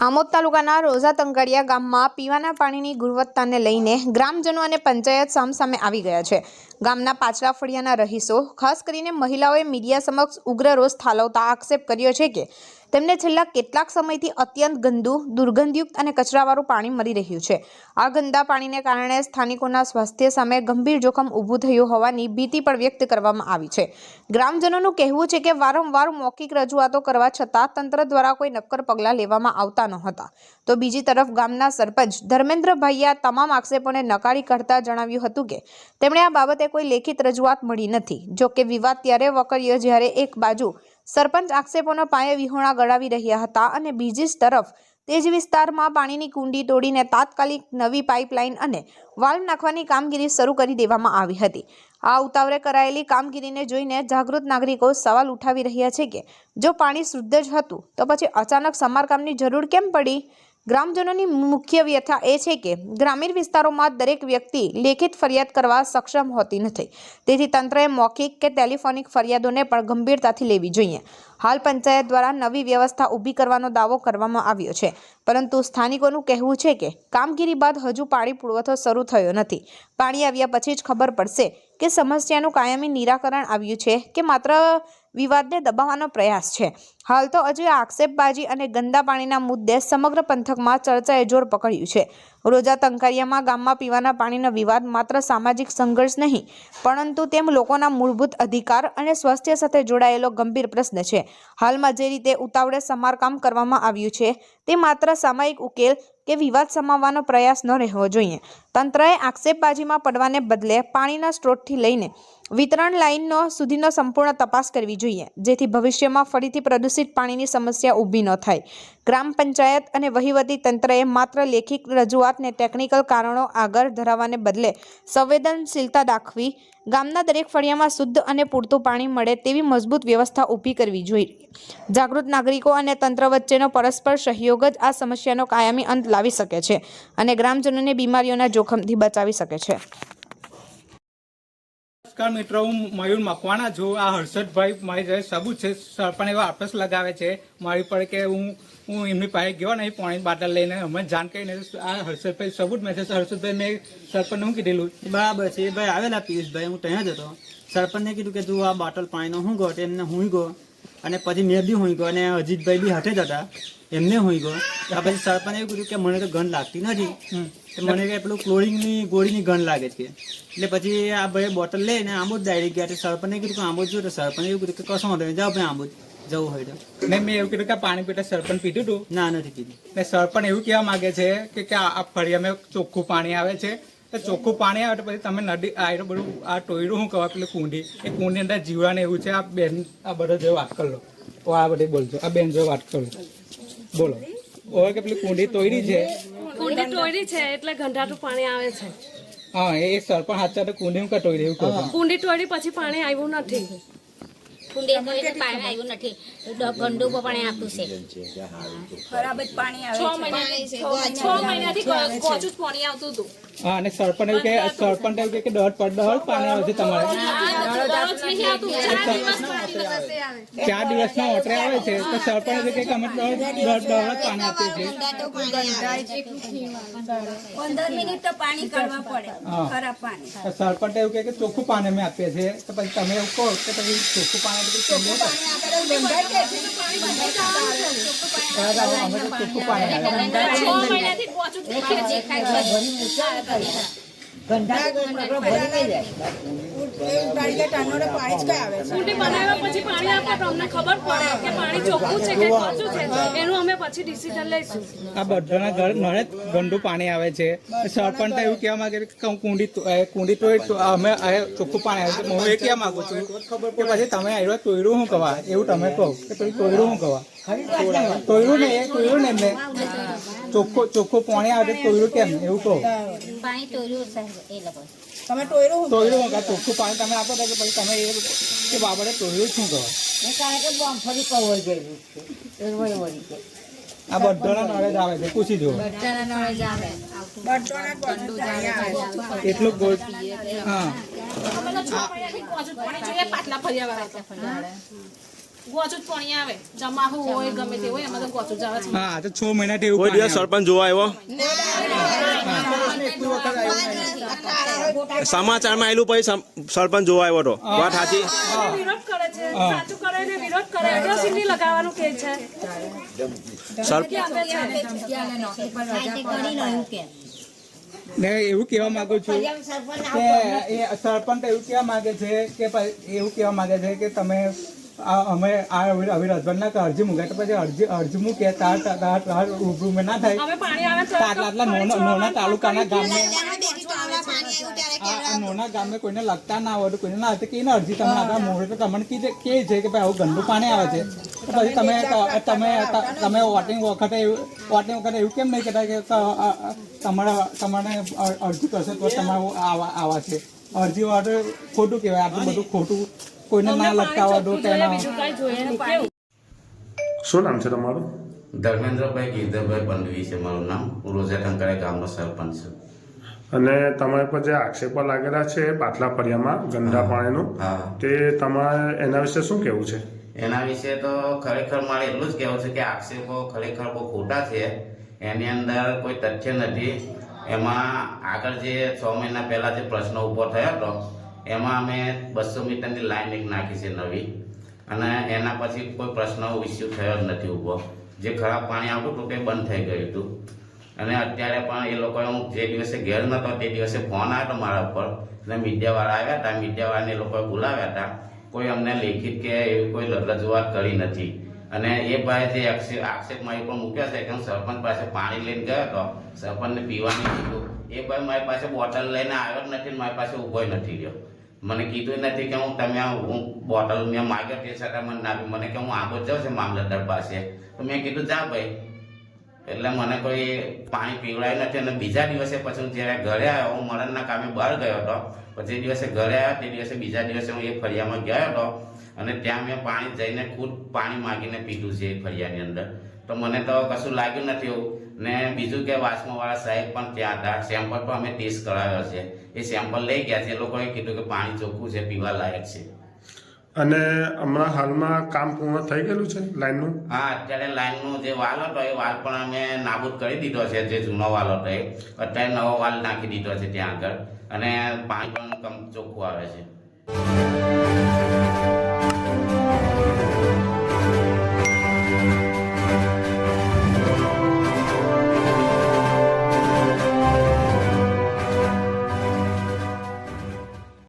આમોદ તાલુકાના રોઝા તંગડિયા ગામમાં પીવાના પાણીની ગુણવત્તાને લઈને ગ્રામજનો અને પંચાયત સામસામે આવી ગયા છે। ગામના પાછલા ફળિયાના રહીશો ખાસ કરીને મહિલાઓએ મીડિયા સમક્ષ ઉગ્ર રોષ ઠાલવતા આક્ષેપ કર્યો છે કે તેમને છેલ્લા કેટલાક સમયથી અત્યંત ગંદુ, દુર્ગંધયુક્ત અને કચરાવાળું પાણી મળી રહ્યું છે। આ ગંદા પાણીને કારણે સ્થાનિકોના સ્વાસ્થ્ય સામે ગંભીર જોખમ ઊભું થયું હોવાની ભીતિ પણ વ્યક્ત કરવામાં આવી છે। ગ્રામજનોનું કહેવું છે કે વારંવાર મૌખિક રજૂઆતો કરવા છતાં તંત્ર દ્વારા કોઈ નક્કર પગલાં લેવામાં આવતા નહોતા। તો બીજી તરફ ગામના સરપંચ ધર્મેન્દ્રભાઈએ આ તમામ આક્ષેપોને નકારી કાઢતા જણાવ્યું હતું કે તેમણે આ બાબતે કોઈ લેખિત રજૂઆત મળી નથી। જો કે વિવાદ ત્યારે વકર્યો જ્યારે એક બાજુ સરપંચ આક્ષેપોનો પાયે વિહોણા ગળાવી રહ્યા હતા અને બીજી તરફ તે જ વિસ્તારમાં પાણીની કુંડી તોડીને તાત્કાલિક નવી પાઇપલાઇન અને વાલ્વ નાખવાની કામગીરી શરૂ કરી દેવામાં આવી હતી। આ ઉતાવળે કરાયેલી કામગીરીને જોઈને જાગૃત નાગરિકો સવાલ ઉઠાવી રહ્યા છે કે જો પાણી શુદ્ધ જ હતું તો પછી અચાનક સમારકામની જરૂર કેમ પડી? ગ્રામજનોની મુખ્ય વ્યથા એ છે કે ગ્રામીણ વિસ્તારોમાં દરેક વ્યક્તિ લેખિત ફરિયાદ કરવા સક્ષમ હોતી નથી, તેથી તંત્રએ મૌખિક કે ટેલિફોનિક ફરિયાદોને પણ ગંભીરતાથી લેવી જોઈએ। હાલ પંચાયત દ્વારા નવી વ્યવસ્થા ઊભી કરવાનો દાવો કરવામાં આવ્યો છે, પરંતુ સ્થાનિકોનું કહેવું છે કે કામગીરી બાદ હજુ પાણી પુરવઠો શરૂ થયો નથી। પાણી આવ્યા પછી જ ખબર પડશે કે સમસ્યાનું કાયમી નિરાકરણ આવ્યું છે કે માત્ર વિવાદને દબાવવાનો પ્રયાસ છે। હાલ તો હજુ આક્ષેપબાજી અને ગંદા પાણીના મુદ્દે સમગ્ર પંથકમાં ચર્ચાએ જોર પકડ્યું છે। રોઝા તંકારિયામાં ગામમાં પીવાના પાણીનો વિવાદ માત્ર સામાજિક સંઘર્ષ નહીં, પરંતુ તેમ લોકોના મૂળભૂત અધિકાર અને સ્વાસ્થ્ય સાથે જોડાયેલો ગંભીર પ્રશ્ન છે। હાલમાં જે રીતે ઉતાવળે સમારકામ કરવામાં આવ્યું છે તે માત્ર સામયિક ઉકેલ કે વિવાદ સમાવવાનો પ્રયાસ ન રહેવો જોઈએ। તંત્રએ આક્ષેપબાજીમાં પડવાને બદલે પાણીના સ્ત્રોતથી લઈને વિતરણ લાઇનનો સુધીનો સંપૂર્ણ તપાસ કરવી જોઈએ, જેથી ભવિષ્યમાં ફરીથી પ્રદૂષિત પાણીની સમસ્યા ઊભી ન થાય। ગ્રામ પંચાયત અને વહીવટી તંત્રએ માત્ર લેખિત રજૂઆતને ટેકનિકલ કારણો આગળ ધરાવવાને બદલે સંવેદનશીલતા દાખવી ગામના દરેક ફળિયામાં શુદ્ધ અને પૂરતું પાણી મળે તેવી મજબૂત વ્યવસ્થા ઊભી કરવી જોઈએ। જાગૃત નાગરિકો અને તંત્ર વચ્ચેનો પરસ્પર સહયોગ જ આ સમસ્યાનો કાયમી અંત લાવી શકે છે અને ગ્રામજનોને બીમારીઓના જોખમથી બચાવી શકે છે। નમસ્કાર મિત્રો, હું મયુર મકવાણા છું। આ હર્ષદભાઈ મારી જોડે સબૂત છે, સરપંચ એવા આપસ લગાવે છે મારી પર કે હું એમની પાસે ગયો નહીં પાણી બાટલ લઈને, અમે જાણ કરીને આ હર્ષદભાઈ સબૂત મેં છે। હર્ષદભાઈ મેં સરપંચને શું કીધેલું બરાબર છે, એ ભાઈ આવેલા પિયુષભાઈ, હું ત્યાં જ હતો। સરપંચને કીધું કે તું આ બોટલ પાણીનો હું ગયો, એમને હું ગયો અને પછી મેં બી હું ગયો અને અજીતભાઈ બી હાથે જ હતા, એમને હું ગયો। પછી સરપંચે એવું કીધું કે મને તો ગંધ લાગતી નથી, મને કે પેલું ક્લોરિનની ગોળીની ગંધ લાગે છે। એટલે પછી આ ભાઈ બોટલ લઈને આંબોદ ડાયરેક્ટ ગયા। સરપંચને કીધું કે આંબોદ જો, તો સરપંચે એવું કીધું કે કશો વાંધો નહીં, જાઓ ભાઈ આંબોદ જવું હોય તો। ને મેં એવું કીધું કે પાણી પીતા સરપંચ પીધું હતું? ના, નથી કીધું। ને સરપંચ એવું કહેવા માંગે છે કે આ ફળિયામાં ચોખ્ખું પાણી આવે છે, તો ચોખ્ખું પાણી આવે તો પછી તમે નદી આ બધું આ ટોયડું શું કહેવાય પેલું કુંડી, એ કુંડી અંદર જીવાને એવું છે। આ બેન આ બધો જો વાત કરી લો, આ બધી બોલજો, આ બેન જો વાત કરો, બોલો। ઓવે કે પેલી કુંડી તોયડી છે, કુંડી તોડી છે એટલે ગંધાતું પાણી આવે છે। હા, એ સરપંચ હાચા તો કુંડી હું કટોઈ એવું કહો? કુંડી તોડી પછી પાણી આવ્યું નથી, કુંડી તોડીને પાણી આવ્યું નથી, ગંદુ પાણી આપ્યું છે, ખરાબ જ પાણી આવે છે। 6 મહિનાથી કોચું જ પાણી આવતું હતું। હા, અને સરપંચ એવું કે દોઢ પાણી આવે છે તમારે? 4 દિવસના ઓટરે આવે છે, તો સરપંચ એવું કે અમે દોઢ પાણી આપીએ છીએ। 15 મિનિટ તો પાણી કરવા પડે, ખરાબ પાણી। સરપંચ એવું કે ચોખ્ખું પાણી અમે આપીએ છીએ, તો પછી તમે એવું કહો કે પછી ચોખ્ખું પાણી કુંડી બનાવ્યા પછી પાણી આપે તો અમને ખબર પડે કે પાણી ચોખ્ખું છે કે કોચું છે, એનું અમે પછી ડિસિઝન લઈશું। આ બધાના ઘર નળે ગંદુ પાણી આવે છે। સરપંચ એવું કહેવા માંગે કે કુંડી તોડી અમે ચોખ્ખું પાણી આવે છે। હું એ કહેવા માંગુ છું કે પછી તમે આવ્યો તોયડું શું કહેવા, એવું તમે કહો કે પછી તોયડું શું કહેવા? તોયડું ને એમને ચોખ્ખું પાણી આવે તોયડું કેમ એવું કહો? પાણી તોડ્યું એ લોકો તમે તોયડું ચોખ્ખું પાણી તમે આપો તો પછી તમે એ બાબતે તોયડું શું કહો? આ બધાના નળે જ આવે છે, પૂછી જુઓ, એટલું ગોળ। હા, ગોચું જ પાણી આવે જમાવું હોય ગમે તે હોય એમાં તો ગોચું જ આવે છે હા આ તો 6 મહિનાથી એવું કોઈ પાણી દિવસ સરપંચ જોવા આવ્યો સમાચારમાં આવેલું પછી સરપંચ જોવા આવ્યો હતો વાત સાચી વિરોધ કરે છે સાચું કરે ને વિરોધ કરે એટલે સિંડી લગાવવાનું કે છે ને એવું કહેવા માંગુ છું કે એ સરપંચ એવું કહેવા માંગે છે કે એવું કહેવા માંગે છે કે તમે અમે આવી રજવાડના અરજી મૂકે તો પછી અરજી મૂકે તાર ઉભું ના થાય અમે પાણી આવે તો આટલા નોના તાલુકાના ગામને નોના ગામને કોઈને લગતા ના હોય તો કોઈને ના કે અરજી તમે આપણા મોડે તો તમને કે છે કે ભાઈ આવું ગંદુ પાણી આવે છે તો પછી તમે વોટિંગ વખતે એવું કેમ નહીં કહેતા કે તમારે અરજી કરશે તો તમારે આવા છે અરજી વાળે ખોટું કહેવાય આટલું બધું ખોટું કોઈને ના લટકાવવા દો તેના બીજું કઈ જોઈએ નહીં કેવું શું નામ છે તમારું? ધર્મેન્દ્રભાઈ ગીરધરભાઈ પંડવી છે મારું નામ. હું રોજા ટંકારા ગામનો સરપંચ છું. અને તમારી પર જે આક્ષેપો લાગેલા છે પાટલા ફળિયામાં ગંદા પાણીનું, હા. તે તમારે એના વિશે શું કહેવું છે? એના વિશે તો ખરેખર મારે એટલું જ કહેવું છે કે આક્ષેપો ખરેખર બહુ ખોટા છે. એની અંદર કોઈ તથ્ય નથી. એમાં આગળ જે 6 મહિના પહેલા જે પ્રશ્ન ઊભો થયો હતો એમાં અમે 200 મીટરની લાઈન એક નાખી છે નવી, અને એના પછી કોઈ પ્રશ્ન ઇસ્યુ થયો જ નથી ઊભો. જે ખરાબ પાણી આવતું હતું તે બંધ થઈ ગયું હતું. અને અત્યારે પણ એ લોકોએ હું જે દિવસે ઘેર નહોતો તે દિવસે ફોન આવ્યો હતો મારા ઉપર, અને મીડિયાવાળા આવ્યા હતા. મીડિયાવાળાને એ લોકોએ બોલાવ્યા હતા. કોઈ અમને લેખિત કે એવી કોઈ રજૂઆત કરી નથી. અને એ ભાઈ જે આક્ષેપ મારી પર મૂક્યો છે કે હું સરપંચ પાસે પાણી લઈને ગયો હતો, સરપંચને પીવાની કીધું, એ ભાઈ મારી પાસે બોટલ લઈને આવ્યો જ નથી, મારી પાસે ઊભો નથી રહ્યો. મને કીધું નથી કે હું બોટલ મેં માગ્યો તે છતાં મને ના આપી. મને કે હું આગળ જાઉં છું મામલતદાર પાસે, તો મેં કીધું જા ભાઈ. એટલે મને કોઈ પાણી પીવડાયું નથી. અને બીજા દિવસે પછી હું જ્યારે ઘરે આવ્યો, હું મરણના કામે બહાર ગયો હતો, પછી જે દિવસે ઘરે આવ્યો તે દિવસે બીજા દિવસે હું એ ફળિયામાં ગયો હતો, અને ત્યાં મેં પાણી જઈને ખુદ પાણી માગીને પીધું છે એ ફળિયાની અંદર. તો મને તો કશું લાગ્યું નથી એવું. ને બીજું કે વાસમાવાળા સાહેબ પણ ત્યાં હતા, સેમ્પલ પણ અમે ટેસ્ટ કરાવ્યો છે. એ સેમ્પલ લઈ ગયા છે. એ લોકોએ કીધું કે પાણી ચોખ્ખું છે, પીવા લાયક છે. અને હમણાં હાલમાં કામ પૂર્ણ થઈ ગયેલું છે લાઈનનું? હા, અત્યારે લાઈનનો જે વાલ હતો એ વાલ પણ અમે નાબૂદ કરી દીધો છે. જે જૂનો વાલ હતો એ અત્યારે નવો વાલ નાખી દીધો છે ત્યાં આગળ, અને પાણી પણ ચોખ્ખું આવે છે.